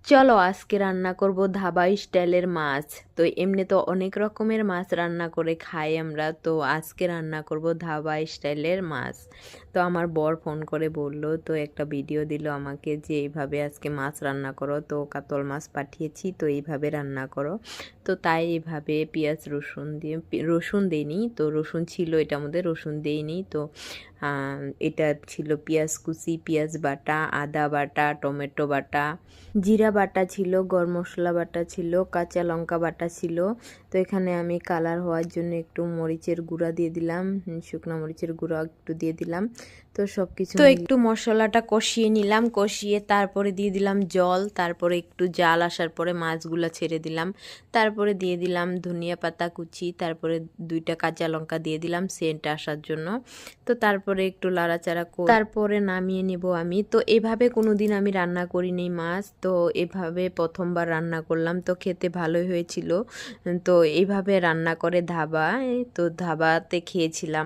চলো আজকে রান্না করব ধাবা স্টাইলের মাছ। তো এমনি তো অনেক রকমের মাছ রান্না করে খাই আমরা, তো আজকে রান্না করব ধাবা স্টাইলের মাছ। তো আমার বর ফোন করে বলল, তো একটা ভিডিও দিল আমাকে যে এইভাবে আজকে মাছ রান্না করো, তো কাতল মাছ পাঠিয়েছি, তো এইভাবে রান্না করো। তো তাই এইভাবে পেঁয়াজ রসুন দিয়ে, রসুন দেইনি, তো রসুন ছিল এটার মধ্যে, রসুন দেইনি। তো এটা ছিল পেঁয়াজ কুচি, পেঁয়াজ বাটা, আদা বাটা, টমেটো বাটা, জিরা বাটা ছিল, গরম মশলা বাটা ছিল, কাঁচা লঙ্কা বাটা ছিল। তো এখানে আমি কালার হওয়ার জন্য একটু মরিচের গুঁড়া দিয়ে দিলাম, শুকনো মরিচের গুঁড়া একটু দিয়ে দিলাম। তো সব কিছু তো একটু মশলাটা কষিয়ে নিলাম, কষিয়ে তারপরে দিয়ে দিলাম জল, তারপরে একটু জাল আসার পরে মাছগুলা ছেড়ে দিলাম, তারপরে দিয়ে দিলাম ধনিয়া পাতা কুচি, তারপরে 2টা কাঁচা লঙ্কা দিয়ে দিলাম সেন্ট আসার জন্য। তো তারপরে একটু লাড়াচাড়া করে তারপরে নামিয়ে নেব আমি। তো এভাবে কোনোদিন আমি রান্না করিনি মাছ, তো এভাবে প্রথমবার রান্না করলাম, তো খেতে ভালোই হয়েছিল। তো এইভাবে রান্না করে ধাবায়, তো ধাবাতে খেয়েছিলাম।